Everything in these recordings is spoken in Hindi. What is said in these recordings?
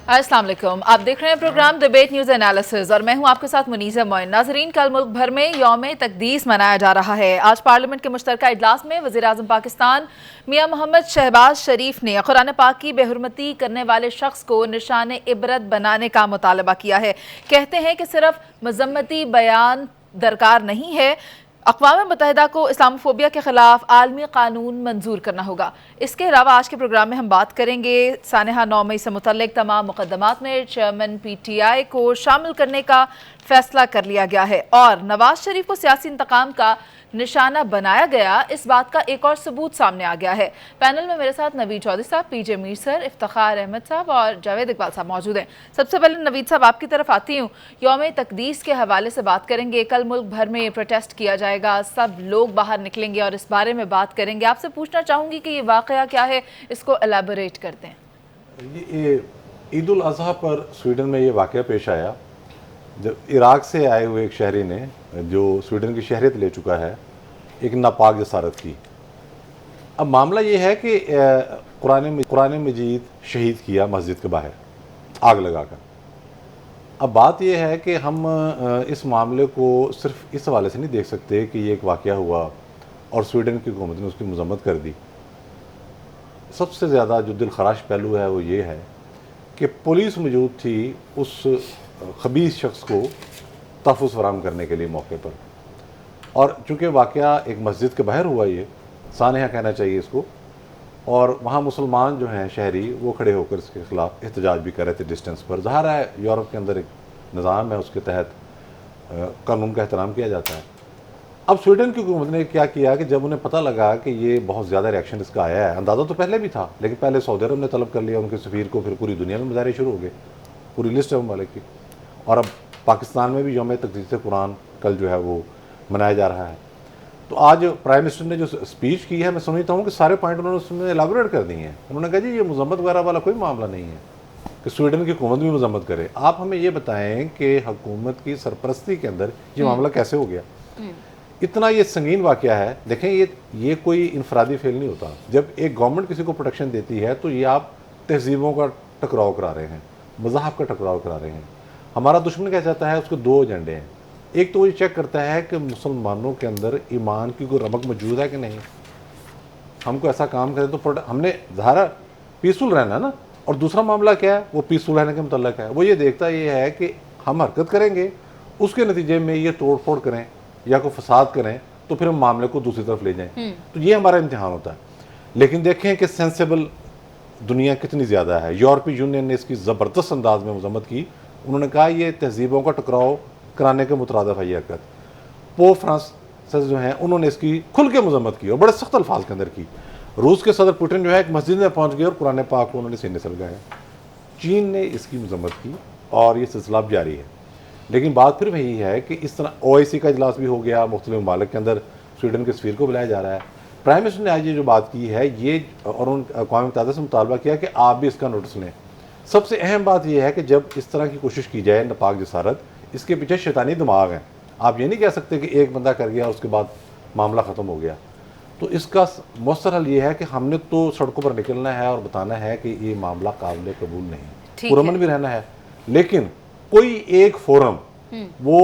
अस्सलाम वालेकुम। आप देख रहे हैं प्रोग्राम डिबेट न्यूज एनालिसिस और मैं हूं आपके साथ मुनीज़ा मोइन। नाजरीन, कल मुल्क भर में यौम तकदीस मनाया जा रहा है। आज पार्लियामेंट के मुश्तरका इजलास में वज़ीर आज़म पाकिस्तान मियां मोहम्मद शहबाज शरीफ ने कुरान पाक की बेहुरमती करने वाले शख्स को निशान इबरत बनाने का मुतालबा किया है। कहते हैं कि सिर्फ मजम्मती बयान दरकार नहीं है, अक़वाम मुत्तहिदा को इस्लामोफोबिया के खिलाफ आलमी कानून मंजूर करना होगा। इसके अलावा आज के प्रोग्राम में हम बात करेंगे सानहा 9 मई से मुतल्लिक तमाम मुकदमात में चेयरमैन PTI को शामिल करने का फैसला कर लिया गया है और नवाज शरीफ को सियासी इंतकाम का निशाना बनाया गया, इस बात का एक और सबूत सामने आ गया है। पैनल में मेरे साथ नवीद चौधरी साहब, PJ मीर सर, इफ्तिखार अहमद साहब और जावेद इकबाल साहब मौजूद हैं। सबसे पहले नवीद साहब आपकी तरफ आती हूँ। यौम तकदीस के हवाले से बात करेंगे। कल मुल्क भर में प्रोटेस्ट किया जाएगा, सब लोग बाहर निकलेंगे और इस बारे में बात करेंगे। आपसे पूछना चाहूँगी कि ये वाक़या क्या है, इसको एलैबोरेट करते हैं। ये ईद उल अज़हा पर स्वीडन में ये वाक़या पेश आया जब इराक से आए हुए एक शहरी ने, जो स्वीडन की शहरियत ले चुका है, एक नापाक जसारत की। अब मामला ये है कि कुरान मजीद शहीद किया मस्जिद के बाहर आग लगाकर। अब बात यह है कि हम इस मामले को सिर्फ इस हवाले से नहीं देख सकते कि ये एक वाक़या हुआ और स्वीडन की हुकूमत ने उसकी मजम्मत कर दी। सबसे ज़्यादा जो दिल खराश पहलू है वो ये है कि पुलिस मौजूद थी उस खबीस शख्स को तहफ़्फ़ुज़ फराहम करने के लिए मौके पर, और चूँकि वाक़या एक मस्जिद के बाहर हुआ, ये सानहा कहना चाहिए इसको, और वहाँ मुसलमान जो हैं शहरी वो खड़े होकर इसके ख़िलाफ़ एहतजाज भी कर रहे थे डिस्टेंस पर। ज़ाहिर है यूरोप के अंदर एक निज़ाम है, उसके तहत कानून का एहतराम किया जाता है। अब स्वीडन की हुकूमत ने क्या किया कि जब उन्हें पता लगा कि ये बहुत ज़्यादा रिएक्शन इसका आया है, अंदाज़ा तो पहले भी था, लेकिन पहले सऊदी अरब ने तलब कर लिया उनके सफ़ीर को, फिर पूरी दुनिया में मुजाहरे शुरू हो गए, पूरी लिस्ट है ममालिक की, और अब पाकिस्तान में भी यौम तकदीस कुरान कल जो है वो मनाया जा रहा है। तो आज प्राइम मिनिस्टर ने जो स्पीच की है, मैं समझता हूँ कि सारे पॉइंट उन्होंने उसमें एलाबोरेट कर दिए हैं। उन्होंने कहा जी ये मजम्मत वगैरह वाला कोई मामला नहीं है कि स्वीडन की हुकूमत भी मजम्मत करे। आप हमें ये बताएं कि हुकूमत की सरपरस्ती के अंदर ये मामला कैसे हो गया। इतना ये संगीन वाक़या है। देखें, ये कोई इनफरादी फेल नहीं होता। जब एक गवर्नमेंट किसी को प्रोटेक्शन देती है तो ये आप तहजीबों का टकराव करा रहे हैं, मज़हब का टकराव करा रहे हैं। हमारा दुश्मन क्या चाहता है, उसके दो एजेंडे हैं। एक तो वो ये चेक करता है कि मुसलमानों के अंदर ईमान की कोई रमक मौजूद है कि नहीं। हमको ऐसा काम करें तो हमने ज़ाहिर पीसफुल रहना है ना। और दूसरा मामला क्या है, वो पीसफुल रहने के मुतल्लिक है। वो ये देखता ये है कि हम हरकत करेंगे, उसके नतीजे में ये तोड़ फोड़ करें या कोई फसाद करें तो फिर हम मामले को दूसरी तरफ ले जाएं। तो ये हमारा इम्तिहान होता है। लेकिन देखें कि सेंसेबल दुनिया कितनी ज़्यादा है। यूरोपीय यूनियन ने इसकी ज़बरदस्त अंदाज में मजम्मत की। उन्होंने कहा ये तहजीबों का टकराव कराने के मुतरादिफ है ये हरकत। पोप फ्रांसिस जो हैं उन्होंने इसकी खुल के मजम्मत की और बड़े सख्त अल्फाज के अंदर की। रूस के सदर पुतिन जो है एक मस्जिद में पहुंच गए और कुरान पाक को उन्होंने सीने से लगाया। चीन ने इसकी मजम्मत की और ये सिलसिला अब जारी है। लेकिन बात फिर वही है कि इस तरह OIC का इजलास भी हो गया, मुख्तलिफ ममालिक के अंदर स्वीडन के सफ़ीर को बुलाया जा रहा है। प्राइम मिनिस्टर ने आज ये जो बात की है ये, और उन अक़वाम मुत्तहिदा से मुतालबा किया कि आप भी इसका नोटिस लें। सबसे अहम बात यह है कि जब इस तरह की कोशिश की जाए नापाक जसारत, इसके पीछे शैतानी दिमाग है। आप ये नहीं कह सकते कि एक बंदा कर गया उसके बाद मामला ख़त्म हो गया। तो इसका मौसर हल ये है कि हमने तो सड़कों पर निकलना है और बताना है कि ये मामला काबिल कबूल नहीं, पुरअमन भी रहना है। लेकिन कोई एक फोरम वो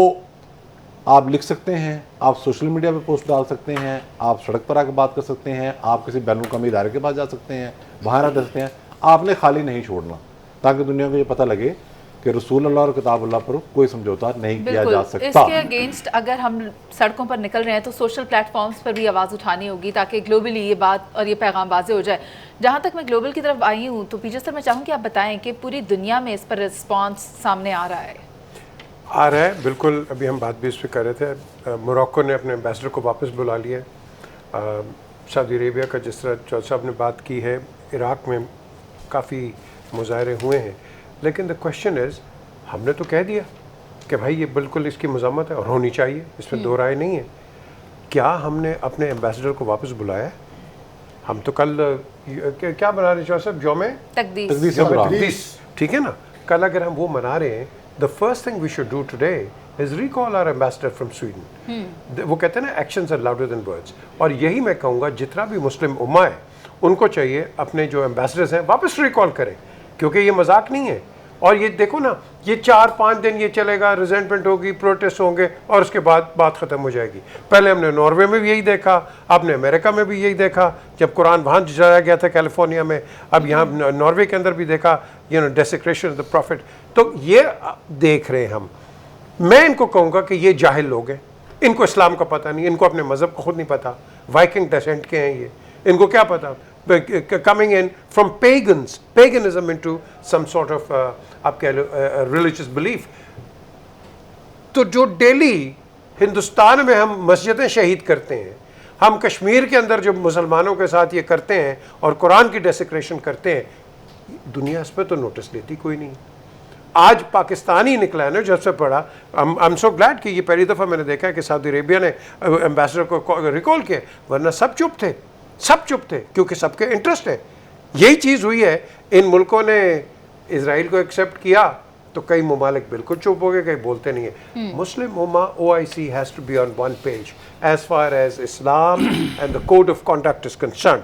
आप लिख सकते हैं, आप सोशल मीडिया पे पोस्ट डाल सकते हैं, आप सड़क पर आकर बात कर सकते हैं, आप किसी बैनुल-अक़वामी इदारे के पास जा सकते हैं, बाहर आ सकते हैं। आपने खाली नहीं छोड़ना ताकि दुनिया को ये पता लगे कि रसूल अल्लाह और किताब अल्लाह पर कोई समझौता नहीं किया जा सकता। इसके अगेंस्ट अगर हम सड़कों पर निकल रहे हैं तो सोशल प्लेटफॉर्म्स पर भी आवाज़ उठानी होगी ताकि ग्लोबली ये बात और ये पैगाम वाज़ेह हो जाए। जहाँ तक मैं ग्लोबल की तरफ आई हूँ तो PJ सर मैं चाहूँ कि आप बताएं कि पूरी दुनिया में इस पर रिस्पॉन्स सामने आ रहा है। बिल्कुल। अभी हम बात भी इस पर कर रहे थे। मोरक्को ने अपने एम्बेसडर को वापस बुला लिया। सऊदी अरेबिया का जिस तरह चौधरी साहब ने बात की है, इराक़ में काफ़ी मुजाहरे हुए हैं। लेकिन द क्वेश्चन इज़, हमने तो कह दिया कि भाई ये बिल्कुल इसकी मजम्मत है और होनी चाहिए, इसमें दो राय नहीं है। क्या हमने अपने एम्बेसडर को वापस बुलाया? हम तो कल क्या बना रहे चौधरी साहब, यौम तकदीस, ठीक है ना। कल अगर हम वो मना रहे हैं, the first thing we should do today is recall our ambassador from Sweden. वो कहते हैं ना, actions are louder than words. और यही मैं कहूँगा जितना भी मुस्लिम उम्मा है उनको चाहिए अपने जो एम्बेसडर्स हैं वापस रिकॉल करें, क्योंकि ये मजाक नहीं है। और ये देखो ना, ये 4-5 दिन ये चलेगा, रिजेंटमेंट होगी, प्रोटेस्ट होंगे और उसके बाद बात ख़त्म हो जाएगी। पहले हमने नॉर्वे में भी यही देखा, आपने अमेरिका में भी यही देखा, जब कुरान वहाँ जलाया गया था कैलिफोर्निया में, अब यहाँ नॉर्वे के अंदर भी देखा, डेसिक्रेशन ऑफ द प्रॉफिट। तो ये देख रहे हैं हम। मैं इनको कहूँगा कि ये जाहिल लोग हैं, इनको इस्लाम का पता नहीं, इनको अपने मज़हब का खुद नहीं पता, वाइकिंग डेसेंट के हैं ये, इनको क्या पता, coming in from paganism into some sort of आप कह लो religious belief। तो जो डेली हिंदुस्तान में हम मस्जिदें शहीद करते हैं, हम कश्मीर के अंदर जो मुसलमानों के साथ ये करते हैं और कुरान की डेसिक्रेशन करते हैं, दुनिया इस पर तो नोटिस लेती कोई नहीं। आज पाकिस्तान ही निकला है ना जब से पढ़ा। आई एम सो ग्लैड कि ये पहली दफ़ा मैंने देखा है कि सऊदी अरेबिया ने एम्बेसडर को रिकॉल किया, वरना सब चुप थे, सब चुप थे, क्योंकि सबके इंटरेस्ट है। यही चीज़ हुई है, इन मुल्कों ने इजराइल को एक्सेप्ट किया तो कई ममालिक बिल्कुल चुप हो गए, कई बोलते नहीं है। मुस्लिम उम्मा OIC has to be on one page as far as Islam and the code of conduct is concerned.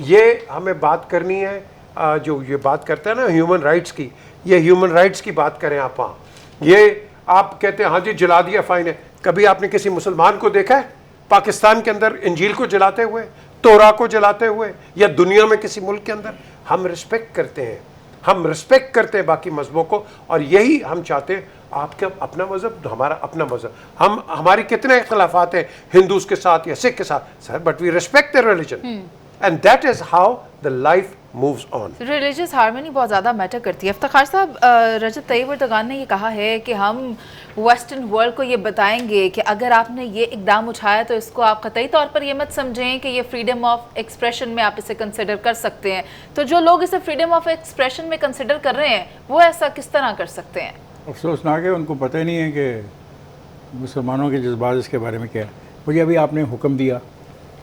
ये हमें बात करनी है। जो ये बात करते हैं ना ह्यूमन राइट्स की, ये ह्यूमन राइट्स की बात करें आप। वहाँ ये आप कहते हैं हाँ जी जला दिया फाइन है, कभी आपने किसी मुसलमान को देखा है पाकिस्तान के अंदर इंजील को जलाते हुए, तोरा को जलाते हुए, या दुनिया में किसी मुल्क के अंदर? हम रिस्पेक्ट करते हैं, हम रिस्पेक्ट करते हैं बाकी मजहबों को, और यही हम चाहते हैं। आपका अपना मजहब, हमारा अपना मजहब, हम हमारे कितने इख्तलाफात हैं हिंदूज के साथ या सिख के साथ sir, but we respect the religion and that is how the life moves on. Religious harmony बहुत ज़्यादा मैटर करती है। इफ्तिखार साहब, रजब तैयब एर्दोगान ने ये कहा है कि हम वेस्टर्न वर्ल्ड को ये बताएंगे कि अगर आपने ये इकदाम उठाया तो इसको आप कतई तौर पर ये मत समझें कि ये फ्रीडम ऑफ एक्सप्रेशन में आप इसे कंसिडर कर सकते हैं। तो जो लोग इसे फ्रीडम ऑफ एक्सप्रेशन में कंसिडर कर रहे हैं वो ऐसा किस तरह कर सकते हैं? अफसोसनाक है, उनको पता ही नहीं है कि मुसलमानों के जज्बात इसके बारे में क्या है। मुझे अभी आपने हुक्म दिया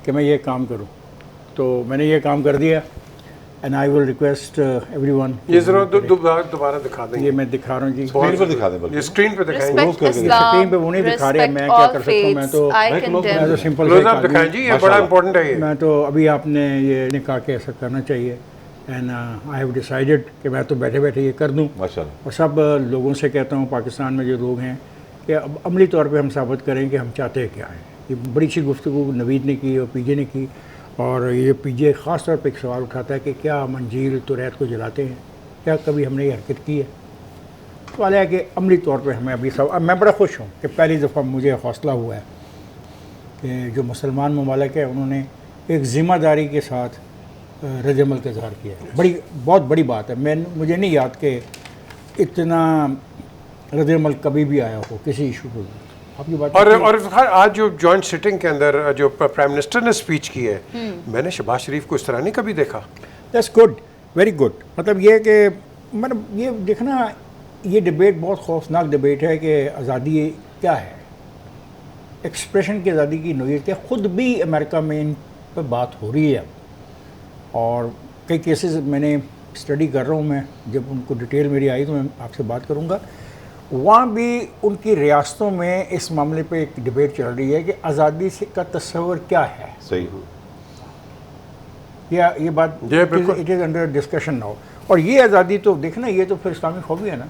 कि मैं ये काम करूं, तो मैंने ये काम कर दिया। And I will request everyone, ये जरा दोबारा दिखा देंगे। ये मैं दिखा रहा हूँ जी, स्क्रीन पर दिखा दें, ये बल्कि स्क्रीन पे दिखाएंगे। स्क्रीन पे वो नहीं दिखा रहे, मैं क्या कर सकता हूँ, मैं तो सिंपल क्लोज अप दिखाएं जी, ये बड़ा इंपॉर्टेंट है। ये मैं तो अभी आपने ये निकाह के ऐसा करना चाहिए, एंड आई हैव डिसाइडेड कि मैं तो बैठे बैठे ये कर दूँ। माशाल्लाह। और सब लोगों से कहता हूँ, पाकिस्तान में जो लोग हैं, कि अब अमली तौर पे हम साबित करें कि हम चाहते हैं क्या है। ये बड़ी अच्छी गुफ्तगू नवीद ने की और पीजे ने की, और ये पीजे ख़ास तौर पे एक सवाल उठाता है कि क्या हम अंजील तुरैत को जलाते हैं, क्या कभी हमने ये हरकत की है। सवाल है कि अमली तौर पे हमें अभी सब, मैं बड़ा खुश हूँ कि पहली दफ़ा मुझे हौसला हुआ है कि जो मुसलमान ममालिक है उन्होंने एक ज़िम्मेदारी के साथ रद्द-ए-अमल का इज़हार किया है। बहुत बड़ी बात है। मुझे नहीं याद कि इतना रद्द-ए-अमल कभी भी आया हो किसी इशू को। आपकी बात और आज जो जॉइंट सिटिंग के अंदर जो प्राइम मिनिस्टर ने स्पीच की है, मैंने शहबाज शरीफ को इस तरह नहीं कभी देखा। That's good, very good. मतलब ये कि मतलब ये देखना, ये डिबेट बहुत खौफनाक डिबेट है कि आज़ादी क्या है, एक्सप्रेशन की आज़ादी की नोयत क्या। ख़ुद भी अमेरिका में इन पर बात हो रही है, और कई केसेस मैंने स्टडी कर रहा हूँ। मैं जब उनको डिटेल मेरी आई तो मैं आपसे बात करूँगा। वहाँ भी उनकी रियासतों में इस मामले पे एक डिबेट चल रही है कि आज़ादी से का तस्वर क्या है। सही, ये बात it is under discussion now. और ये आज़ादी तो देखना, ये तो फिर इस्लामी ख़ौफ़ी है ना,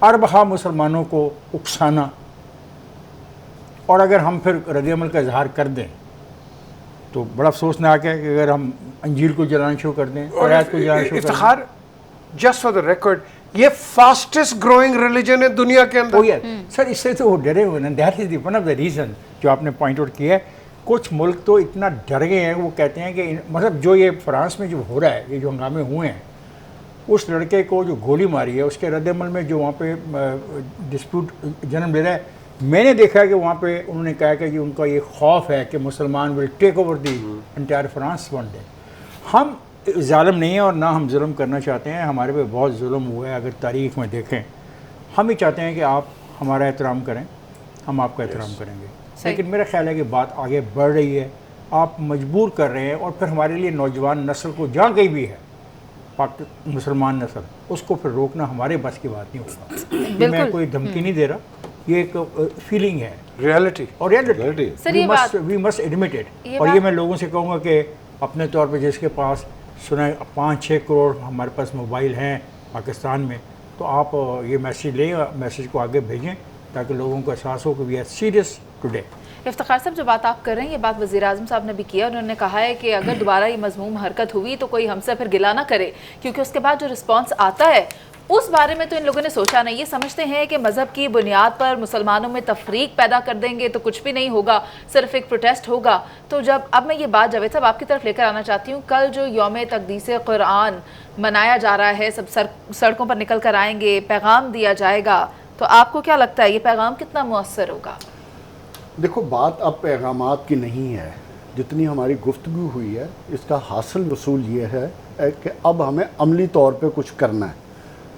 अरबहा मुसलमानों को उकसाना, और अगर हम फिर रद्द-ए-अमल का इजहार कर दें तो बड़ा अफसोसनाक है कि अगर हम अंजील को जलाना शुरू कर दें और आयत को जलाना शुरू कर दें। जस्ट फॉर द रिकॉर्ड, ये फास्टेस्ट ग्रोइंग रिलीजन है दुनिया के अंदर। सर इससे तो वो डरे हुए ना, that is one of the reason जो आपने पॉइंट आउट किया है। कुछ मुल्क तो इतना डर गए हैं, वो कहते हैं कि मतलब जो ये फ्रांस में जो हो रहा है, ये जो हंगामे हुए हैं, उस लड़के को जो गोली मारी है उसके रद्द-ए-अमल में जो वहाँ पे डिस्प्यूट जन्म ले रहा है, मैंने देखा है कि वहाँ पे उन्होंने कहा कि जी उनका ये खौफ है कि मुसलमान will take over the entire France one day. हम ज़ालिम नहीं हैं और ना हम जुल्म करना चाहते हैं, हमारे पे बहुत जुल्म हुआ है। अगर तारीख़ में देखें, हम ही चाहते हैं कि आप हमारा एहतराम करें, हम आपका एहतराम करेंगे। लेकिन मेरा ख्याल है कि बात आगे बढ़ रही है, आप मजबूर कर रहे हैं, और फिर हमारे लिए नौजवान नस्ल को जहाँ कहीं भी है, मुसलमान नस्ल, उसको फिर रोकना हमारे बस की बात नहीं होगा। मैं कोई धमकी नहीं दे रहा, ये एक फीलिंग है, रियलिटी। और reality we must admit it. और ये मैं लोगों से कहूँगा कि अपने तौर पे जिसके पास सुना 5-6 करोड़ हमारे पास मोबाइल हैं पाकिस्तान में, तो आप ये मैसेज लें, मैसेज को आगे भेजें ताकि लोगों को एहसास हो कि we are serious today. Iftikhar साहब, जो बात आप कर रहे हैं ये बात वज़ीर आज़म साहब ने भी किया। उन्होंने कहा है कि अगर दोबारा ये मज़मूम हरकत हुई तो कोई हमसे फिर गिला ना करे, क्योंकि उसके बाद जो रिस्पॉन्स आता है उस बारे में तो इन लोगों ने सोचा नहीं। ये समझते हैं कि मज़हब की बुनियाद पर मुसलमानों में तफरीक पैदा कर देंगे तो कुछ भी नहीं होगा, सिर्फ एक प्रोटेस्ट होगा। तो जब अब मैं ये बात जावेद साहब आपकी तरफ लेकर आना चाहती हूँ, कल जो यौम तक़दीस कुरान मनाया जा रहा है, सब सड़कों पर निकल कर आएंगे, पैगाम दिया जाएगा, तो आपको क्या लगता है ये पैगाम कितना मुअस्सर होगा? देखो, बात अब पैगामात की नहीं है, जितनी हमारी गुफ्तगू हुई है इसका हासिल वसूल ये है कि अब हमें अमली तौर पे कुछ करना है।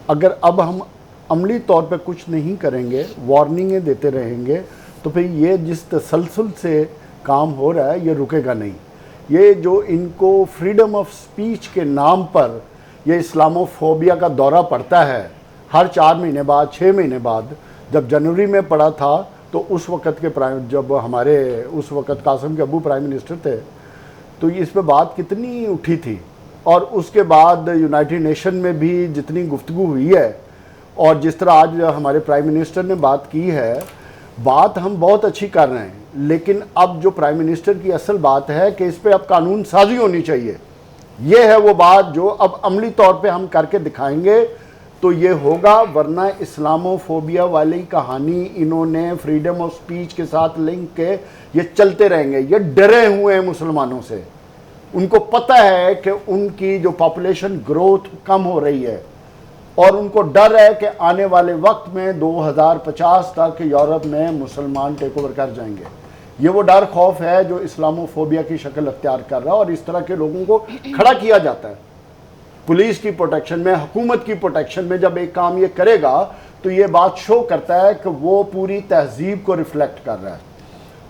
अगर अब हम अमली तौर पे कुछ नहीं करेंगे, वार्निंगें देते रहेंगे, तो फिर ये जिस तसलसल से काम हो रहा है ये रुकेगा नहीं। ये जो इनको फ्रीडम ऑफ स्पीच के नाम पर ये इस्लामोफोबिया का दौरा पड़ता है हर 4 महीने बाद, 6 महीने बाद, जब जनवरी में पड़ा था तो उस वक़्त के जब हमारे उस वक़्त कासिम के अबू प्राइम मिनिस्टर थे तो इस पे बात कितनी उठी थी, और उसके बाद यूनाइटेड नेशन में भी जितनी गुफ्तगू हुई है, और जिस तरह आज हमारे प्राइम मिनिस्टर ने बात की है, बात हम बहुत अच्छी कर रहे हैं, लेकिन अब जो प्राइम मिनिस्टर की असल बात है कि इस पे अब कानून साजी होनी चाहिए। ये है वो बात जो अब अमली तौर पे हम करके दिखाएंगे तो ये होगा, वरना इस्लामोफोबिया वाली कहानी इन्होंने फ्रीडम ऑफ स्पीच के साथ लिंक के ये चलते रहेंगे। ये डरे हुए हैं मुसलमानों से, उनको पता है कि उनकी जो पॉपुलेशन ग्रोथ कम हो रही है और उनको डर है कि आने वाले वक्त में 2050 तक यूरोप में मुसलमान टेक ओवर कर जाएंगे। ये वो डर खौफ है जो इस्लामोफोबिया की शक्ल अख्तियार कर रहा है, और इस तरह के लोगों को खड़ा किया जाता है। पुलिस की प्रोटेक्शन में, हुकूमत की प्रोटेक्शन में जब एक काम ये करेगा तो ये बात शो करता है कि वो पूरी तहजीब को रिफ्लेक्ट कर रहा है।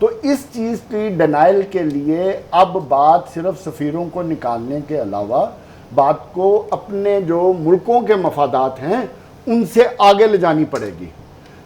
तो इस चीज़ की डिनाइल के लिए अब बात सिर्फ सफ़ीरों को निकालने के अलावा बात को अपने जो मुल्कों के मफादात हैं उनसे आगे ले जानी पड़ेगी,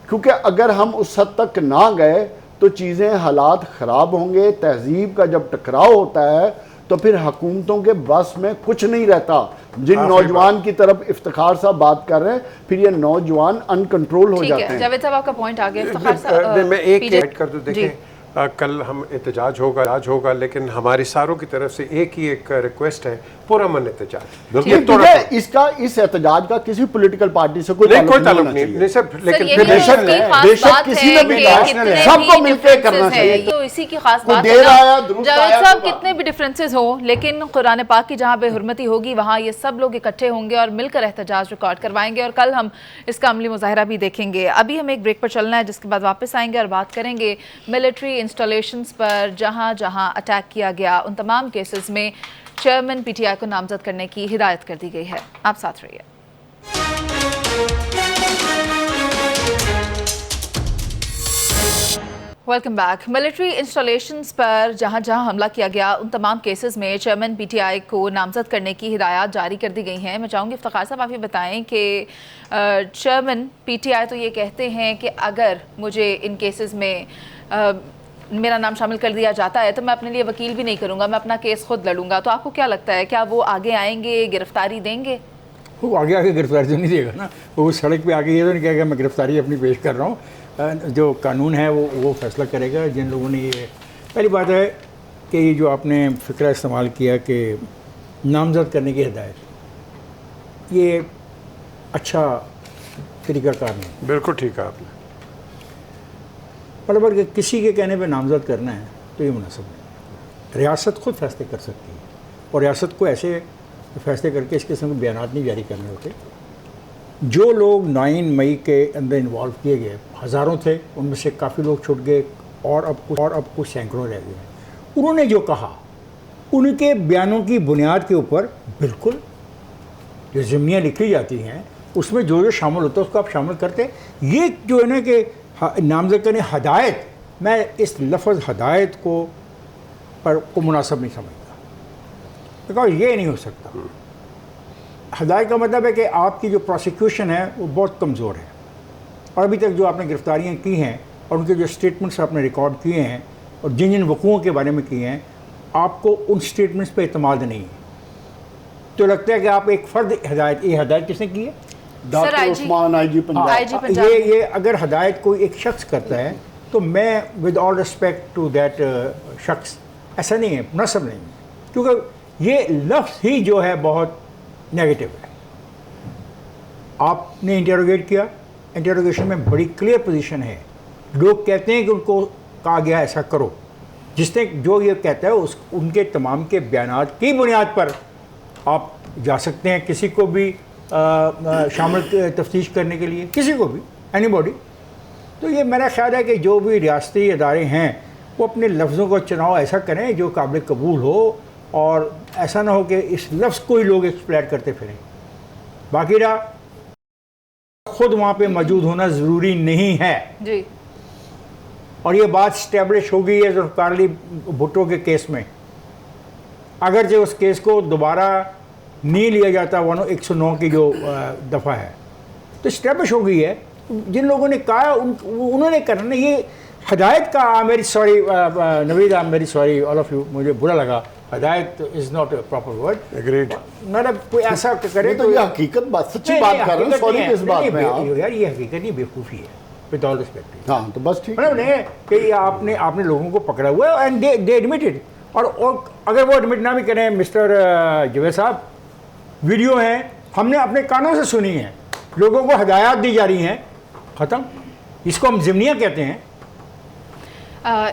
क्योंकि अगर हम उस हद तक ना गए तो चीज़ें, हालात ख़राब होंगे। तहजीब का जब टकराव होता है तो फिर हुकूमतों के बस में कुछ नहीं रहता। जिन नौजवान की तरफ इफ्तिखार साहब बात कर रहे हैं, फिर ये नौजवान अनकंट्रोल हो जाते हैं। जावेद साहब आपका पॉइंट आ गया। इफ्तिखार साहब, मैं एक ऐड कर दूं, देखें कल हम एहतजाज होगा, लेकिन हमारी सारों की तरफ से एक ही एक रिक्वेस्ट है, पुरअमन एहतजाज। ये तो इसका इस एहतजाज का किसी पॉलिटिकल पार्टी से कोई ताल्लुक नहीं सर, लेकिन बेशक किसी ने भी सबको मिलकर करना चाहिए। तो इसी की खास बात है जावेद साहब, कितने भी डिफरेंसेस हो, लेकिन कुरान पाक की जहाँ बेहुरमती होगी वहाँ ये सब लोग इकट्ठे होंगे और मिलकर एहतजाज रिकॉर्ड करवाएंगे, और कल हम इसका अमली मुजाहरा भी देखेंगे। अभी हमें एक ब्रेक पर चलना है, जिसके बाद वापस आएंगे और बात करेंगे मिलिट्री इंस्टॉलेशंस पर जहाँ जहाँ अटैक किया गया उन तमाम केसेस में चेयरमैन पीटीआई को नामजद करने की हिदायत कर दी गई है। आप साथ रहिए। Welcome back. मिलिट्री इंस्टॉलेशंस पर जहां जहां हमला किया गया उन तमाम केसेस में चेयरमैन पीटीआई को नामजद करने की हिदायत जारी कर दी गई हैं। मैं चाहूँगी इफ्तिखार साहब आप ये बताएं कि चेयरमैन पीटीआई तो ये कहते हैं कि अगर मुझे इन केसेस में मेरा नाम शामिल कर दिया जाता है तो मैं अपने लिए वकील भी नहीं करूंगा, मैं अपना केस खुद लड़ूंगा। तो आपको क्या लगता है, क्या वो आगे आएंगे, गिरफ्तारी देंगे? वो आगे गिरफ्तारी तो नहीं देगा ना, वो सड़क पे आगे ये तो नहीं कहेगा मैं गिरफ्तारी अपनी पेश कर रहा हूँ। जो कानून है वो फैसला करेगा। जिन लोगों ने ये, पहली बात है कि ये जो आपने फ़िक्रा इस्तेमाल किया कि नामजद करने की हिदायत, ये अच्छा तरीक़ाकार नहीं। बिल्कुल ठीक है आपने, पर अगर किसी के कहने पे नामजद करना है तो ये मुनासिब नहीं। रियासत खुद फैसले कर सकती है, और रियासत को ऐसे फैसले करके इस किस्म के बयानात नहीं जारी करने होते। जो लोग 9 मई के अंदर इन्वॉल्व किए गए हज़ारों थे, उनमें से काफ़ी लोग छूट गए और अब कुछ सैकड़ों रह गए। उन्होंने जो कहा उनके बयानों की बुनियाद के ऊपर बिल्कुल जो ज़िम्मियाँ लिखी जाती हैं उसमें जो शामिल होता है उसको आप शामिल करते। ये जो है ना कि नामजद करने हदायत, मैं इस लफ्ज़ हदायत को मुनासिब नहीं समझता, बिकॉज ये नहीं हो सकता। हदायत का मतलब है कि आपकी जो प्रोसिक्यूशन है वो बहुत कमज़ोर है, और अभी तक जो आपने गिरफ्तारियाँ की हैं और उनके जो स्टेटमेंट्स आपने रिकॉर्ड किए हैं और जिन जिन वक़ुओं के बारे में किए हैं, आपको उन स्टेटमेंट्स पे इत्मीनान नहीं है। तो लगता है कि आप एक फ़र्द हदायत, ये हदायत किसने की है? Doctor IG Usman IG Punjab. IG Punjab ये अगर हदायत कोई एक शख्स करता है तो मैं with all respect to that शख्स, ऐसा नहीं है, मुनासिब नहीं है, क्योंकि ये लफ्ज़ ही जो है बहुत नेगेटिव है। आपने इंटरोगेट किया, इंटरोगेशन में बड़ी क्लियर पोजीशन है, लोग कहते हैं कि उनको कहा गया ऐसा करो, जिसने जो ये कहता है उस उनके तमाम के बयानात की बुनियाद पर आप जा सकते हैं किसी को भी शामिल तफ्तीश करने के लिए, किसी को भी, एनीबॉडी। तो ये मेरा ख्याल है कि जो भी रियासती इदारे हैं वो अपने लफ्ज़ों का चुनाव ऐसा करें जो काबिल कबूल हो, और ऐसा ना हो कि इस लफ्ज़ को ही लोग एक्सप्लॉइट करते फिरें। बाकी रहा, खुद वहाँ पे मौजूद होना ज़रूरी नहीं है जी। और ये बात स्टैब्लिश हो गई है जुल्फ़िकार भुट्टो के केस में। अगर जो उस केस को दोबारा नहीं लिया जाता 109 की जो दफ़ा है, तो स्टैब्लिश हो गई है। जिन लोगों ने कहा उन्होंने करना, ये हदायत का, मेरी सॉरी नवीद, मेरी सॉरी ऑल ऑफ यू, मुझे बुरा लगा, हदायत is not a proper word, agreed. मतलब कोई ऐसा करे तो ये हकीकत बात, सच्ची बात कर रहे हैं, सॉरी किस बात में आप? यार ये हकीकत नहीं, बेवकूफ़ी है, विद ऑल रिस्पेक्ट। हाँ तो बस ठीक मतलब नहीं कि आपने लोगों को पकड़ा हुआ है एंड दे एडमिटेड, और अगर वो एडमिट ना भी करें मिस्टर जवेद साहब, वीडियो है, हमने अपने कानों से सुनी है, लोगों को हदायत दी जा रही हैं, ख़त्म। इसको हम ज़िम्निया कहते हैं।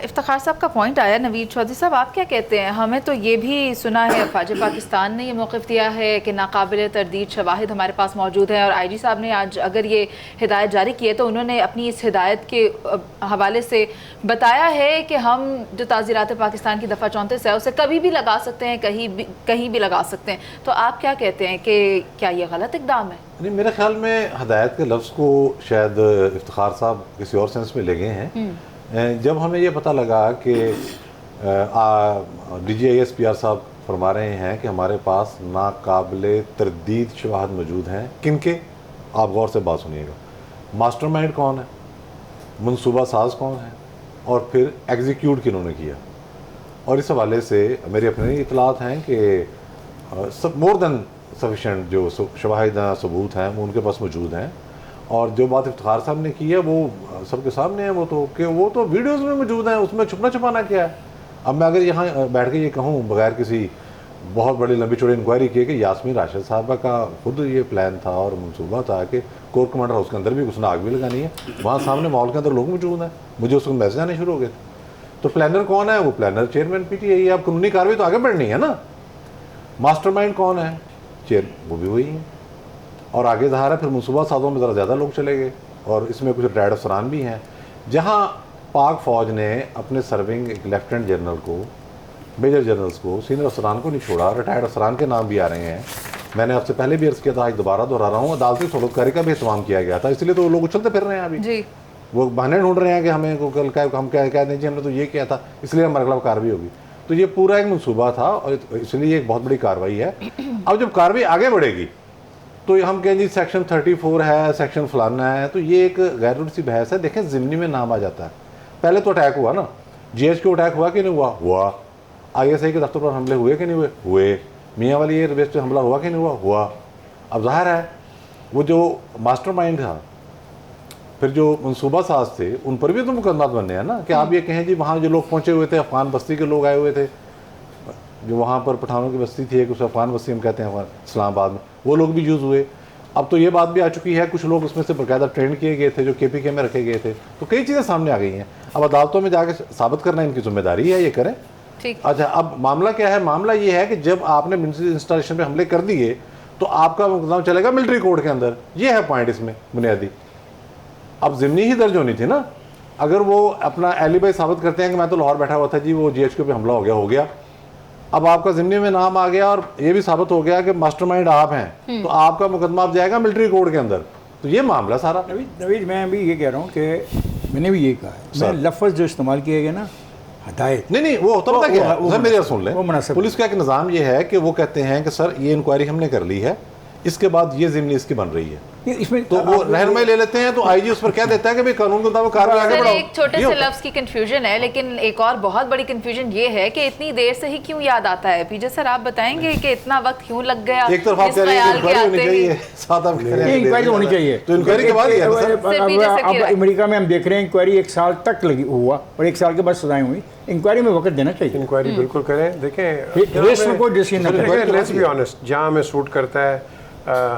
इफ्तिखार साहब का पॉइंट आया, नवीद चौधरी साहब आप क्या कहते हैं? हमें तो ये भी सुना है, फ़ौज पाकिस्तान ने ये मौक़िफ़ दिया है कि नाकाबिल तरदीद शवाहिद हमारे पास मौजूद है, और IG साहब ने आज अगर ये हिदायत जारी की है तो उन्होंने अपनी इस हिदायत के हवाले से बताया है कि हम जो ताज़ीरात पाकिस्तान की दफ़ा 34 है उसे कभी भी लगा सकते हैं, कहीं भी लगा सकते हैं। तो आप क्या कहते हैं कि क्या ये गलत इक़दाम है? नहीं, मेरे ख्याल में हदायत के लफ्ज़ को शायद इफ्तिखार साहब किसी और सेंस में ले गए हैं। जब हमें ये पता लगा कि DGISPR साहब फरमा रहे हैं कि हमारे पास नाकाबिले तरदीद शवाहद मौजूद हैं, किनके, आप गौर से बात सुनिएगा, मास्टरमाइंड कौन है, मनसूबा साज कौन है, और फिर एग्जीक्यूट किन्होंने किया। और इस हवाले से मेरी अपनी इतलात हैं कि सब मोर देन सफिशेंट जो शवाहिद सबूत हैं वो उनके पास मौजूद हैं। और जो बात इफ्तिखार साहब ने की है वो सबके सामने है, वो तो वीडियोज़ में मौजूद हैं, उसमें छुपना छुपाना क्या है। अब मैं अगर यहाँ बैठ के ये कहूँ बगैर किसी बहुत बड़ी लंबी चौड़ी इंक्वायरी किए कि यास्मीन राशिद साहबा का खुद ये प्लान था और मनसूबा था कि कोर कमांडर हाउस के अंदर भी उसने आग भी लगानी है, वहाँ सामने मॉल के अंदर लोग मौजूद हैं, मुझे उसको मैसेज आने शुरू हो गए थे। तो प्लानर कौन है? वो प्लानर चेयरमैन PTI है। अब कानूनी कार्रवाई तो आगे बढ़नी है ना। मास्टरमाइंड कौन है? वो भी वही है। और आगे ज़ाहिर है फिर मनसूबा साजों में ज़रा ज़्यादा लोग चले गए, और इसमें कुछ रिटायर्ड अफसरान भी हैं। जहाँ पाक फ़ौज ने अपने सर्विंग एक लेफ्टिनेंट जनरल को, मेजर जनरल्स को, सीनियर अफसरान को नहीं छोड़ा, रिटायर्ड अफसरान के नाम भी आ रहे हैं। मैंने आपसे पहले भी अर्ज़ किया था, आज दोबारा दोहरा रहा हूँ, अदालती सौलतकारी का भी एहतमाम किया गया था, इसलिए तो लोग उछलते फिर रहे हैं अभी जी। वो बहाने ढूंढ रहे हैं कि हमें कल हम क्या कह दें जी हमने तो ये किया था, इसलिए हमारे खिलाफ कार्रवाई होगी। तो ये पूरा एक मनसूबा था और इसलिए एक बहुत बड़ी कार्रवाई है। अब जब कार्रवाई आगे बढ़ेगी तो हम कहें जी सेक्शन 34 है, सेक्शन फलाना है, तो ये एक गैर जरूरी सी बहस है। देखें ज़िम्नी में नाम आ जाता है। पहले तो अटैक हुआ ना, GHQ अटैक हुआ कि नहीं हुआ, ISI के दफ्तर पर हमले हुए कि नहीं हुए, मियाँ वाली एयर बेस पर हमला हुआ कि नहीं हुआ। अब जाहिर है वो जो मास्टरमाइंड था, फिर जो मनसूबा साज थे, उन पर भी तो मुकदमात बनने हैं ना। कि आप ये कहें जी वहाँ जो लोग पहुँचे हुए थे, अफगान बस्ती के लोग आए हुए थे, जो वहाँ पर पठानों की बस्ती थी, एक उस अफगान बस्ती हम कहते हैं इस्लामाबाद में, वो लोग भी यूज़ हुए। अब तो ये बात भी आ चुकी है, कुछ लोग उसमें से बाकायदा ट्रेंड किए गए थे जो KPK में रखे गए थे। तो कई चीज़ें सामने आ गई हैं। अब अदालतों में जाके साबित करना इनकी जिम्मेदारी है, ये करें। अच्छा, अब मामला क्या है? मामला ये है कि जब आपने मिलिट्री इंस्टॉलेशन पे हमले कर दिए तो आपका मुकदमा चलेगा मिलिट्री कोर्ट के अंदर। ये है पॉइंट इसमें बुनियादी। अब ज़िम्नी ही दर्ज होनी थी ना। अगर वो अपना एलिबाई साबित करते हैं कि मैं तो लाहौर बैठा हुआ था जी, वो GHQ पे हमला हो गया, अब आपका ज़िम्नी में नाम आ गया और ये भी साबित हो गया कि मास्टरमाइंड आप हैं, तो आपका मुकदमा अब जाएगा मिलिट्री कोर्ट के अंदर। तो ये मामला सारा। नवीद मैं भी ये कह रहा हूँ कि मैंने भी ये कहा है, लफ्ज़ जो इस्तेमाल किए गए ना, हदायत नहीं, वो होता पता क्या है, मेरी बात सुन लें। पुलिस का एक निज़ाम ये है कि वो कहते हैं कि सर ये इंक्वायरी हमने कर ली है, इसके बाद ये ज़िम्नी इसकी बन रही है। इसमें तो वो रहनुमाई ले लेते हैं, तो आईजी उस पर क्या देता है कि भाई कानून के मुताबिक कार्रवाई आगे सर बढ़ाओ। एक छोटे ये से होता है। लफ्ज की कंफ्यूजन है, लेकिन एक और बहुत बड़ी कंफ्यूजन ये है कि इतनी देर से ही क्यों याद आता है। पीजे सर आप बताएंगे कि इतना वक्त क्यों लग गया? एक तरफ आप इस कह रहे हैं ख्याल के इंक्वायरी होनी आते ही। चाहिए, साथ आप कह रहे हैं इंक्वायरी होनी चाहिए, तो इंक्वायरी के बाद ही है ना सर। अब अमेरिका में हम देख रहे हैं इंक्वायरी 1 साल तक लगी हुआ और 1 साल के बाद सजाएं हुई। इंक्वायरी में वक्त देना चाहिए। इंक्वायरी बिल्कुल करें। देखें, रेस में कोई डिसीजन ना करें। लेट्स बी ऑनेस्ट, जहाँ हमें सूट करता है,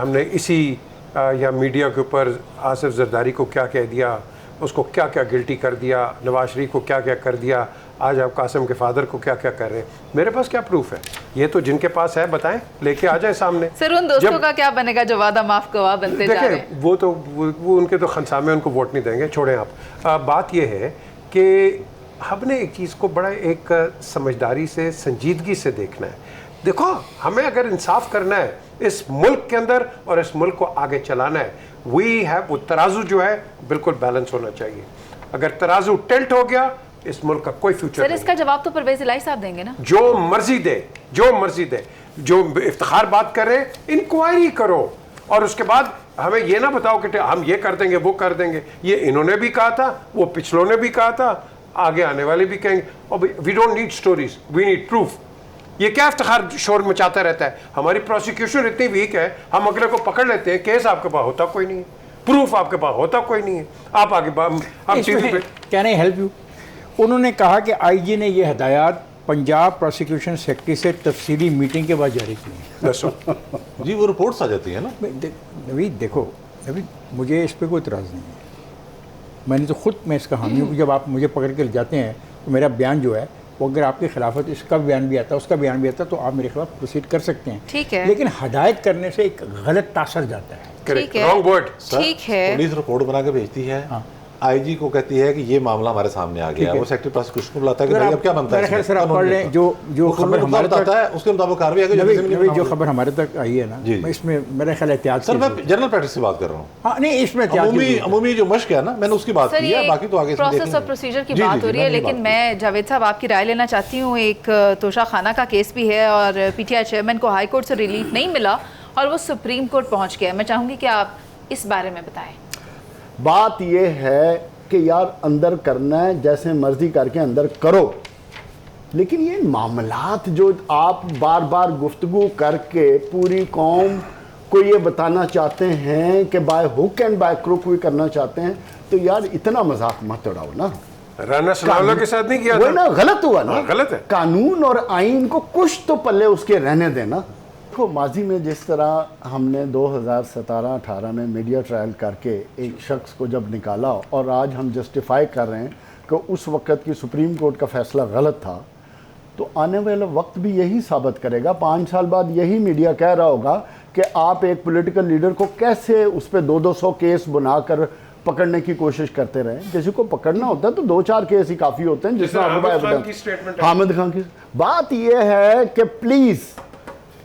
हमने इसी या मीडिया के ऊपर आसिफ जरदारी को क्या कह दिया, उसको क्या क्या गिल्टी कर दिया, नवाज शरीफ को क्या क्या कर दिया, आज आप कासिम के फादर को क्या क्या कर रहे हैं। मेरे पास क्या प्रूफ है? ये तो जिनके पास है बताएं, लेके आ जाए सामने। सर उन दोस्तों का क्या बनेगा जो वादा माफ गवाह बनते जा रहे हैं? देखिए, वो उनके तो खनसामे, उनको वोट नहीं देंगे, छोड़ें आप। बात ये है कि हमने एक चीज़ को बड़ा एक समझदारी से, संजीदगी से देखना है। देखो, हमें अगर इंसाफ करना है इस मुल्क के अंदर और इस मुल्क को आगे चलाना है, वी हैव, वो तराजू जो है बिल्कुल बैलेंस होना चाहिए। अगर तराजू टिल्ट हो गया, इस मुल्क का कोई फ्यूचर सर नहीं। इसका जवाब तो परवेज इलाही साहब देंगे ना? जो मर्जी दे, जो मर्जी दे, जो इफ्तिखार बात कर रहे हैं, इंक्वायरी करो और उसके बाद हमें ये ना बताओ कि हम ये कर देंगे, वो कर देंगे। ये इन्होंने भी कहा था, वो पिछलों ने भी कहा था, आगे आने वाले भी कहेंगे। और we don't need stories, we need proof. ये क्या इफ्तिखार शोर मचाता रहता है? हमारी प्रोसिक्यूशन इतनी वीक है, हम अगले को पकड़ लेते हैं, केस आपके पास होता कोई नहीं है, प्रूफ आपके पास होता कोई नहीं है, आप आगे हम टीवी पे। Can I help you? उन्होंने कहा कि आईजी ने ये हदायत पंजाब प्रोसिक्यूशन सेक्रेटरी से तफसीली मीटिंग के बाद जारी की है। दसो जी वो रिपोर्ट्स आ जाती है ना। नवीद देखो, नवीद मुझे इस पर कोई इतराज़ नहीं है। मैंने तो खुद मैं इसका हामी हूँ कि जब आप मुझे पकड़ के ले जाते हैं तो मेरा बयान जो है वो अगर आपके खिलाफ है तो इसका बयान भी आता है, उसका बयान भी आता है, तो आप मेरे खिलाफ प्रोसीड कर सकते हैं। ठीक है। लेकिन हदायत करने से एक गलत तासर जाता है। ठीक है, रॉन्ग वर्ड। ठीक है। पुलिस रिपोर्ट बना के भेजती है, हाँ। आईजी को कहती है कि ये मामला हमारे सामने आ गया, है। वो सेक्रेटरी प्रोसिक्यूशन को बुलाता है कि अगर भाई आप- अब क्या बनता है मेरे ख्याल इसमें? से आप कानून पढ़ के लें, ऊपर। जो वो खबर कानून हमारे बताता तक है, उसके मुताबिक कार्रवाई आगे नवी जल्दी से जो निपटाओ। खबर हमारे तक आई है ना, जी, जी। मैं इसमें मेरा ख्याल एहतियात सर की मैं जरूरत है। जनरल प्रैक्टिस से बात कर रहा हूँ। हाँ नहीं, इसमें एहतियात की अमूमी जरूरत है। अमूमी जो मश्क है ना, मैंने उसकी बात सर की है, ये बाकी तो आगे इसमें प्रोसेस देखेंगे। और प्रोसीजर की जी, बात जी, हो जी, रही है, मैंने लेकिन बात मैं जावेद साहब आपकी राय लेना चाहती हूँ। एक तोशा खाना का केस भी है और पीटीआई चेयरमैन को हाई कोर्ट से रिलीफ नहीं मिला और वो सुप्रीम कोर्ट पहुँच गया। मैं चाहूँगी कि आप इस बारे में बताएं। बात यह है कि यार अंदर करना है, जैसे मर्जी करके अंदर करो, लेकिन ये मामलात जो आप बार बार गुफ्तगू करके पूरी कौम को ये बताना चाहते हैं कि by hook and by crook भी करना चाहते हैं, तो यार इतना मजाक मत उड़ाओ ना। राना सलाउल्लाह के साथ नहीं किया वो था ना गलत हुआ ना, हाँ, गलत है। कानून और आइन को कुछ तो पल्ले उसके रहने देना। देखो माजी में जिस तरह हमने 2017-18 में मीडिया ट्रायल करके एक शख्स को जब निकाला और आज हम जस्टिफाई कर रहे हैं कि उस वक़्त की सुप्रीम कोर्ट का फैसला गलत था, तो आने वाला वक्त भी यही साबित करेगा। 5 साल बाद यही मीडिया कह रहा होगा कि आप एक पॉलिटिकल लीडर को कैसे उस पर 200 केस बनाकर पकड़ने की कोशिश करते रहे। किसी को पकड़ना होता है तो 2-4 केस ही काफ़ी होते हैं। जैसे हामिद खान की स्टेटमेंट है। हामिद खान की बात यह है कि प्लीज़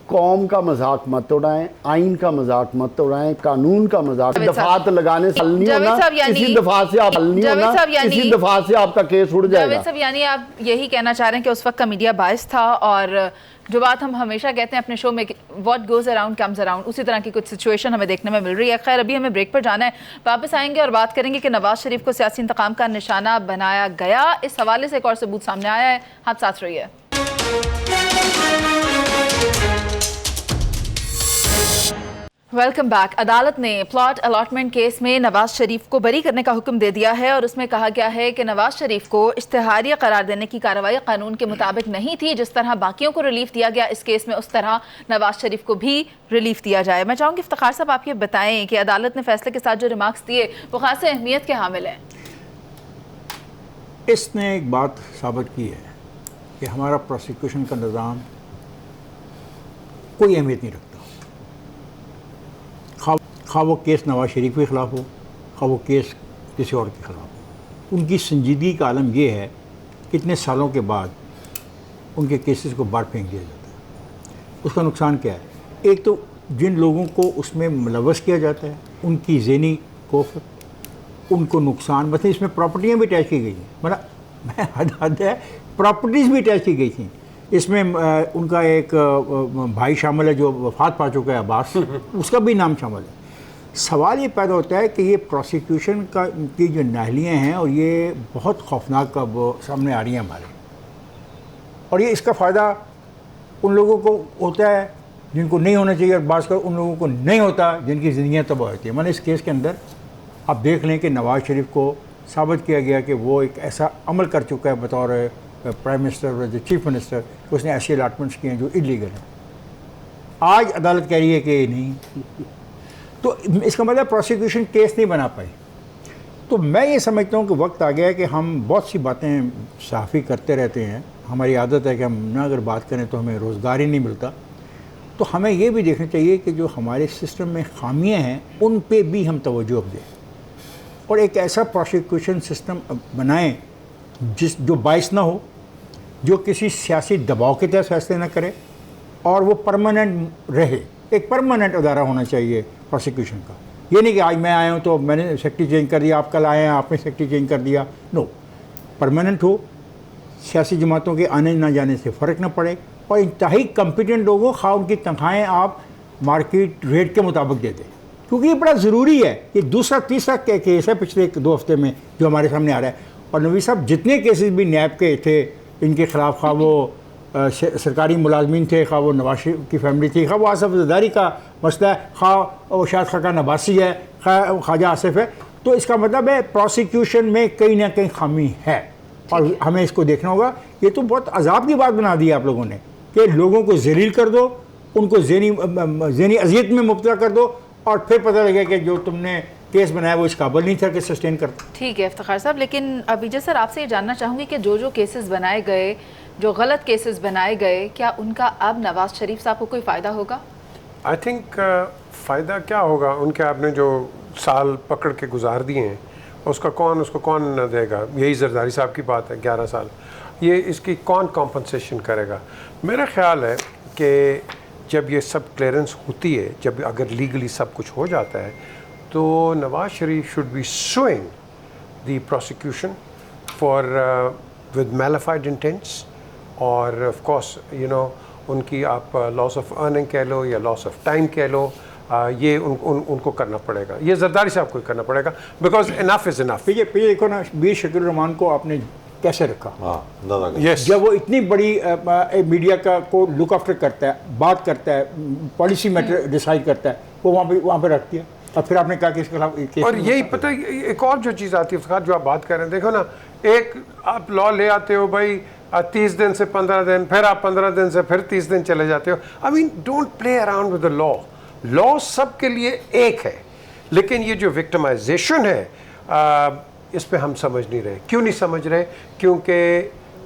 कौम का मजाक मत उड़ाएं, आइन का मजाक मत उड़ाएं, कानून का मजाक। जावेद साहब- दफात लगाने से हल नहीं जावेद होना, साहब यानी- इसी दफा से आप हल नहीं जावेद होना, साहब यानी- इसी दफा से आपका केस उड़ जाएगा। जावेद साहब यानी आप यही कहना चाह रहे हैं कि उस वक्त का मीडिया बायस था और जो बात हम हमेशा कहते हैं अपने शो में, what goes around comes around, उसी तरह की कुछ सिचुएशन हमें देखने में मिल रही है। खैर अभी हमें ब्रेक पर जाना है, वापस आएंगे और बात करेंगे कि नवाज शरीफ को सियासी इंतकाम का निशाना बनाया गया। इस हवाले से एक और सबूत सामने आया है। हाथ साथ रहिए। Welcome back. अदालत ने प्लॉट अलॉटमेंट केस में नवाज शरीफ को बरी करने का हुक्म दे दिया है और उसमें कहा गया है कि नवाज शरीफ को इश्तिहारिया करार देने की कार्रवाई कानून के मुताबिक नहीं थी। जिस तरह बाकियों को रिलीफ दिया गया इस केस में, उस तरह नवाज शरीफ को भी रिलीफ दिया जाए। मैं चाहूँगी इफ्तिखार साहब आप ये बताएं कि अदालत ने फैसले के साथ जो रिमार्क्स दिए वो खास अहमियत के हामिल हैं। इसने एक बात साबित की है कि हमारा प्रोसिक्यूशन का निज़ाम कोई अहमियत नहीं रखता। खा वो केस नवाज शरीफ के ख़िलाफ़ हो, खा वो केस किसी और के ख़िलाफ़ हो, उनकी संजीदगी का आलम यह है कि इतने सालों के बाद उनके केसेस को बाहर फेंक दिया जाता है। उसका नुकसान क्या है? एक तो जिन लोगों को उसमें मुलव्वस किया जाता है उनकी ज़हनी कोफ, उनको नुकसान, मतलब इसमें प्रॉपर्टियाँ भी अटैच की गई हैं, मतलब हद है, प्रॉपर्टीज़ भी अटैच की गई थी। इसमें उनका एक भाई शामिल है जो वफात पा चुका है, अब्बास, उसका भी नाम शामिल है। सवाल ये पैदा होता है कि ये प्रोसिक्यूशन का की जो नाहलियाँ हैं और ये बहुत खौफनाक अब सामने आ रही हैं हमारे, और ये इसका फ़ायदा उन लोगों को होता है जिनको नहीं होना चाहिए, और खासकर उन लोगों को नहीं होता जिनकी ज़िंदगियाँ तबाह होती हैं। मैंने इस केस के अंदर आप देख लें कि नवाज़ शरीफ को साबित किया गया कि वो एक ऐसा अमल कर चुका है बतौर प्राइम मिनिस्टर और जो चीफ मिनिस्टर, उसने ऐसी अलाटमेंट्स किए हैं जो इलीगल हैं। आज अदालत कह रही है कि नहीं, तो इसका मतलब प्रोसिक्यूशन केस नहीं बना पाई। तो मैं ये समझता हूँ कि वक्त आ गया है कि हम बहुत सी बातें सहाफ़ी करते रहते हैं, हमारी आदत है कि हम ना अगर बात करें तो हमें रोज़गार ही नहीं मिलता। तो हमें ये भी देखना चाहिए कि जो हमारे सिस्टम में खामियां हैं उन पे भी हम तवज्जो दें, और एक ऐसा प्रोसिक्यूशन सिस्टम बनाएं जो बाइस ना हो, जो किसी सियासी दबाव के तहत फैसले ना करे, और वो परमानेंट रहे। एक परमानेंट अदारा होना चाहिए प्रोसिक्यूशन का। ये नहीं कि आज मैं आया हूँ तो मैंने सेक्रेटरी चेंज कर दिया, आप कल आए हैं आपने सेक्रेटरी चेंज कर दिया। नो, परमानेंट हो, सियासी जमातों के आने ना जाने से फ़र्क ना पड़े, और इंतहाई कम्पिटेंट लोगों खा उनकी तनख्वाहें आप मार्केट रेट के मुताबिक दे दें, क्योंकि ये बड़ा ज़रूरी है। ये दूसरा तीसरा केस है पिछले 1-2 हफ्ते में जो हमारे सामने आ रहा है। और नवी साहब, जितने केसेस भी नैब के थे इनके ख़िलाफ़, खा वो सरकारी मुलाजमीन थे, खा वो नवाज शरीफ की फैमिली थी, खा वो आसिफ ज़रदारी का मसला है, खा वो शायद खाका नबासी है, ख्वाजा आसिफ है, तो इसका मतलब है प्रोसिक्यूशन में कहीं ना कहीं खामी है, और हमें इसको देखना होगा। ये तो बहुत अजाब की बात बना दी आप लोगों ने कि लोगों को जलील कर दो, उनको ज़हनी अजियत में मुब्तला कर दो, और फिर पता लगे कि जो तुमने केस बनाया वो इस काबिल नहीं था कि सस्टेन कर। ठीक है इफ्तिखार साहब, लेकिन अभी सर आपसे ये जानना चाहूँगी कि जो केसेस बनाए गए, जो गलत केसेस बनाए गए, क्या उनका अब नवाज शरीफ साहब को कोई फ़ायदा होगा? आई थिंक फ़ायदा क्या होगा उनके, आपने जो साल पकड़ के गुजार दिए हैं उसको कौन न देगा। यही जरदारी साहब की बात है, 11 साल, ये इसकी कौन कॉम्पनसेशन करेगा। मेरा ख्याल है कि जब ये सब क्लियरेंस होती है, जब अगर लीगली सब कुछ हो जाता है, तो Nawaz Sharif should be suing the prosecution for with mala fide intents, और ऑफ कोर्स उनकी आप लॉस ऑफ अर्निंग कह लो या लॉस ऑफ टाइम कह लो, ये उनको करना पड़ेगा, ये जरदारी साहब को करना पड़ेगा, बिकॉज इनफ इज़ इनफ। ये देखो ना, मीर शकील रहमान को आपने कैसे रखा। यस, जब वो इतनी बड़ी मीडिया का को लुक आफ्टर करता है, बात करता है, पॉलिसी मैटर डिसाइड करता है, वो वहाँ पे रख दिया, और फिर आपने कहा कि इसके खिलाफ। और यही पता है, एक और जो चीज़ आती है जो आप बात कर रहे हैं, देखो ना, एक आप लॉ ले आते हो भाई 30 दिन से 15 दिन, फिर आप 15 दिन से फिर 30 दिन चले जाते हो। I mean don't play around with the law. Law सबके लिए एक है, लेकिन ये जो विक्टिमाइजेशन है इस पे हम समझ नहीं रहे। क्यों नहीं समझ रहे? क्योंकि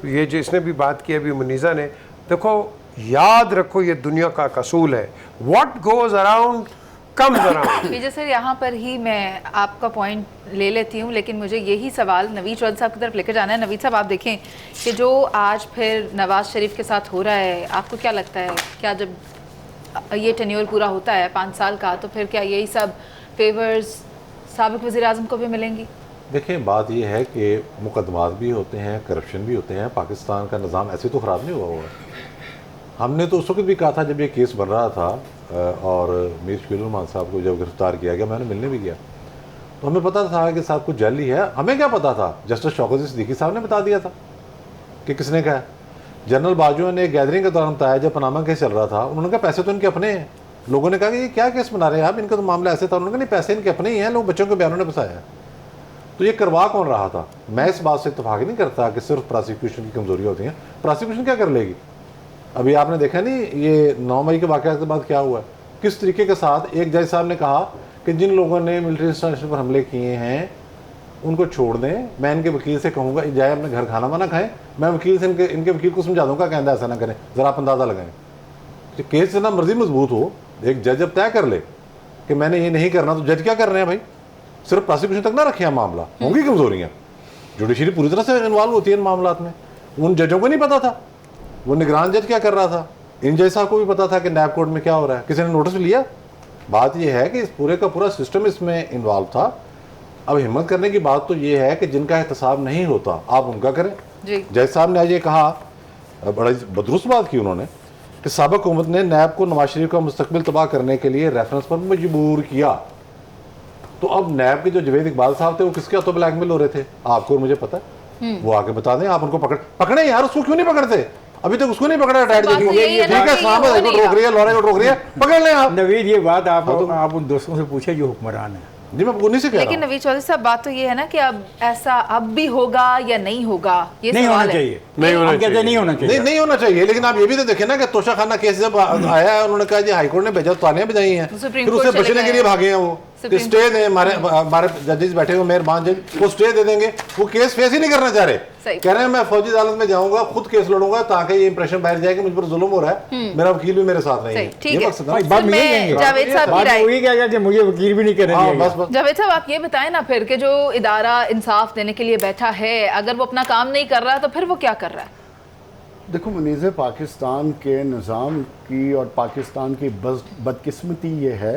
ये जो इसने भी बात की अभी मुनीज़ा ने, देखो याद रखो ये दुनिया का असूल है, what goes around comes around. Vijay sir, यहाँ पर ही मैं आपका पॉइंट ले लेती हूँ, लेकिन मुझे यही सवाल नवीद चौधरी साहब की तरफ लेकर जाना है। नवीद साहब, आप देखें कि जो आज फिर नवाज शरीफ के साथ हो रहा है, आपको क्या लगता है, क्या जब ये टेन्योर पूरा होता है 5 साल का, तो फिर क्या यही सब फेवर्स साबिक वज़ीर आज़म को भी मिलेंगी? देखिए, बात यह है कि मुकदमात भी होते हैं, करप्शन भी होते हैं, पाकिस्तान का निज़ाम ऐसे तो ख़राब नहीं हुआ हुआ। हमने तो उस वक्त भी कहा था जब ये केस बन रहा था और मीर शकील रहमान साहब को जब गिरफ्तार किया गया, मैंने मिलने भी गया, तो हमें पता था कि साहब कुछ जाली है। हमें क्या पता था, जस्टिस शौकत सिद्दीकी साहब ने बता दिया था कि किसने कहा। जनरल बाजवा ने गैदरिंग के दौरान बताया जब पनामा केस चल रहा था, उन्होंने कहा पैसे तो इनके अपने हैं। लोगों ने कहा कि ये क्या केस बना रहे हैं आप, इनका तो मामला ऐसे था। उन्होंने कहा नहीं, पैसे इनके अपने ही हैं, लोग बच्चों के बयानों ने फंसाया। तो ये करवा कौन रहा था? मैं इस बात से इत्तेफाक नहीं करता कि सिर्फ प्रोसिक्यूशन की कमजोरी होती है। प्रोसिक्यूशन क्या कर लेगी? अभी आपने देखा नहीं, ये 9 मई के वाक़या के बाद क्या हुआ, किस तरीके के साथ एक जज साहब ने कहा कि जिन लोगों ने मिलिट्री इंस्टॉलेशन पर हमले किए हैं उनको छोड़ दें। मैं इनके वकील से कहूँगा जाए अपने घर खाना वाना खाएं, मैं वकील से इनके वकील को समझा दूँगा कहना ऐसा ना करें, ज़रा आप अंदाज़ा लगाएं। तो केस जितना मर्जी मजबूत हो, एक जज जब तय कर ले कि मैंने ये नहीं करना, तो जज क्या कर रहे हैं भाई? सिर्फ प्रोसिक्यूशन तक ना रखे मामला, होंगी कमजोरियाँ। जुडिशरी पूरी तरह से इन्वॉल्व होती है इन मामलों में। उन जजों को नहीं पता था, वो निगरान जज क्या कर रहा था। इन जज साहब को भी पता था कि नैब कोर्ट में क्या हो रहा है, किसी ने नोटिस लिया? बात यह है कि इस पूरे का पूरा सिस्टम इसमें इन्वॉल्व था। अब हिम्मत करने की बात तो ये है कि जिनका एहतसाब नहीं होता आप उनका करें। जज साहब ने आज ये कहा, बड़ा बदरुस्त बात की उन्होंने, कि साबिक हुकूमत ने नैब को नवाज शरीफ का मुस्तकबिल तबाह करने के लिए रेफरेंस पर मजबूर किया। तो अब नैब के जो जवेद इकबाल साहब थे वो किसके हाथों ब्लैकमेल हो रहे थे, आपको और मुझे पता है। वो आके बता दें, आप उनको पकड़े यार, उसको क्यों नहीं पकड़ते? अभी तक उसको नहीं पकड़ा टाइट बात तो देखिए, यही है ना ठीक है, कि इस्लाम हो नहीं रोक रही है, लॉरें को रोक रही है, पकड़ लें आप। नवीद ये बात आप उन दोस्तों से पूछे जो हुक्मरान है। जी मैं उन्हीं से कह रहा लेकिन हूं। नवीद चौधरी साहब, बात तो ये है ना कि अब ऐसा अब भी होगा या नहीं होगा, ये नहीं सवाल होना है। चाहिए, नहीं होना हम कहते चाहिए। नहीं होना चाहिए। नहीं होना चाहिए, लेकिन आप ये भी तो देखें ना कि तोशाखाना केस जब आया है, उन्होंने कहा जी हाईकोर्ट ने भेजा, तो तालियां बजाई हैं, सुप्रीम फिर कोर्ट उसे चले बचने के गए। लिए भागे हैं वो, सुप्रीम स्टे दें, हमारे जजेस बैठे हुए मेहरबान जज, वो स्टे दे देंगे, वो केस फेस ही नहीं करना चाह रहे, सही। कह रहे हैं मैं फौजी अदालत में जाऊंगा, खुद केस लड़ूंगा ताकि ये इंप्रेशन बाहर जाए कि मुझ पर जुल्म हो रहा है, मेरा वकील भी मेरे साथ नहीं सही, है। ठीक ये है। मकसद है। भाई, बात फिर में यही मैं कहेंगे। जावेद साहब की बात राय, वही कहेगा कि मुझे वकील भी नहीं करने हाँ, दिया बस गया। बस जावेद साहब आप ये बताएं ना फिर कि जो इदारा इंसाफ देने के लिए बैठा है, अगर वो अपना काम नहीं कर रहा तो फिर वो क्या कर रहा है? देखो मुनीज़, पाकिस्तान के निज़ाम की और पाकिस्तान की बदकिस्मती ये है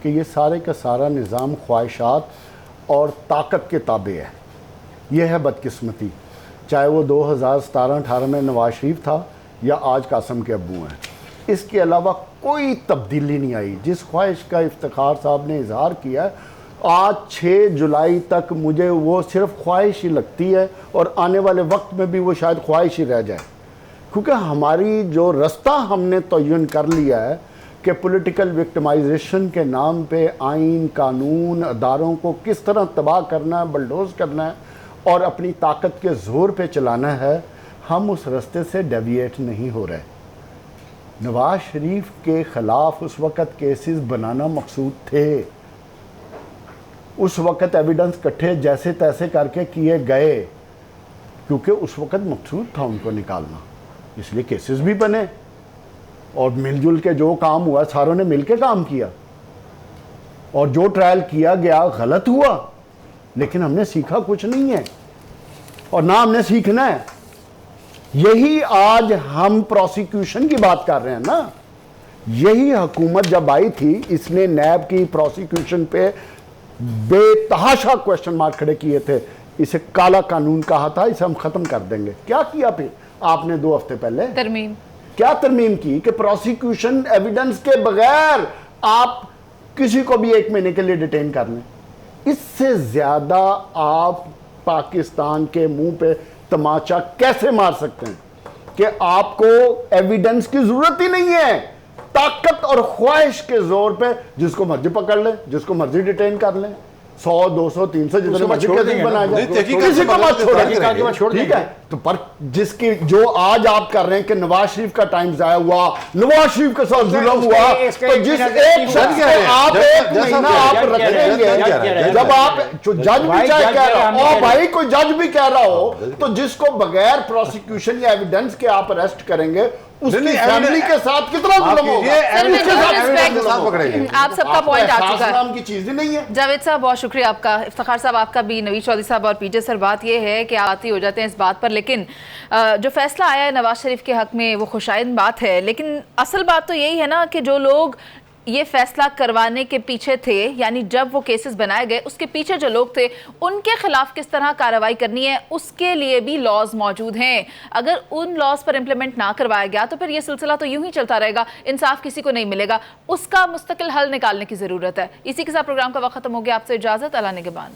कि ये सारे का सारा निज़ाम ख्वाहिशात और ताकत के ताबे है। ये है बदकिस्मती, चाहे वो 2017-18 में नवाज शरीफ था या आज कासम के अब्बू हैं। इसके अलावा कोई तब्दीली नहीं आई। जिस ख्वाहिश का इफ्तिखार साहब ने इजहार किया है, आज 6 जुलाई तक मुझे वो सिर्फ ख्वाहिश ही लगती है, और आने वाले वक्त में भी वो शायद ख्वाहिश ही रह जाए, क्योंकि हमारी जो रास्ता हमने तयन कर लिया है कि पॉलिटिकल विक्टिमाइजेशन के नाम पे आइन कानून अदारों को किस तरह तबाह करना है, बलडोज करना है और अपनी ताकत के ज़ोर पे चलाना है, हम उस रास्ते से डेविएट नहीं हो रहे। नवाज शरीफ के ख़िलाफ़ उस वक़्त केसेस बनाना मकसूद थे, उस वक़्त एविडेंस इकट्ठे जैसे तैसे करके किए गए, क्योंकि उस वक़्त मकसूद था उनको निकालना, इसलिए केसेस भी बने और मिलजुल के जो काम हुआ सारों ने मिलके काम किया, और जो ट्रायल किया गया गलत हुआ, लेकिन हमने सीखा कुछ नहीं है और ना हमने सीखना है। यही आज हम प्रोसिक्यूशन की बात कर रहे हैं ना, यही हुकूमत जब आई थी इसने नैब की प्रोसिक्यूशन पे बेतहाशा क्वेश्चन मार्क खड़े किए थे, इसे काला कानून कहा था, इसे हम खत्म कर देंगे। क्या किया फिर आपने 2 हफ्ते पहले? तरमीम। क्या तरमीम की कि प्रोसिक्यूशन एविडेंस के बगैर आप किसी को भी 1 महीने के लिए डिटेन कर लें। इससे ज्यादा आप पाकिस्तान के मुंह पे तमाचा कैसे मार सकते हैं कि आपको एविडेंस की जरूरत ही नहीं है, ताकत और ख्वाहिश के जोर पे जिसको मर्जी पकड़ ले, जिसको मर्जी डिटेन कर ले, 100 200 300 जितने मर्जी छोड़ केसेस देंगे ना। बनाए जाए, नहीं, तहकीकात किसी से को मत बगैर छोड़ेंगे। तहकीकात के बाद छोड़ ठीक देंगे। है, तो पर जिसकी जो आज आप कर रहे हैं कि नवाज शरीफ का टाइम जाया हुआ, नवाज शरीफ के साथ जुल्म हुआ, तो जिस एक शख्स को आप 1 महीना आप रखेंगे, जब आप जज भी चाहे कह रहा हो, और भाई कोई जज भी कह रहा हो, तो जिसको बगैर प्रोसिक्यूशन या एविडेंस के आप अरेस्ट करेंगे, उसकी फैमिली के साथ कितना जुल्म होगा? सर, with due respect, पकड़ेंगे। आप सबका पॉइंट आ चुका है। नाम की चीज ही नहीं है। जावेद साहब बहुत शुक्रिया आपका, इफ्तिखार साहब आपका भी, नवीद चौधरी साहब और पीजे सर, बात ये है कि आती हो जाते हैं इस बात पर, लेकिन जो फैसला आया है नवाज शरीफ के हक में वो खुशाइन बात है, लेकिन असल बात तो यही है ना कि जो लोग ये फैसला करवाने के पीछे थे, यानी जब वो केसेस बनाए गए उसके पीछे जो लोग थे उनके खिलाफ किस तरह कार्रवाई करनी है, उसके लिए भी लॉज मौजूद हैं। अगर उन लॉज पर इम्प्लीमेंट ना करवाया गया तो फिर ये सिलसिला तो यूं ही चलता रहेगा, इंसाफ किसी को नहीं मिलेगा, उसका मुस्तकिल हल निकालने की ज़रूरत है। इसी के साथ प्रोग्राम का वक्त खत्म हो गया, आपसे इजाज़त, अल्लाह निगहबान।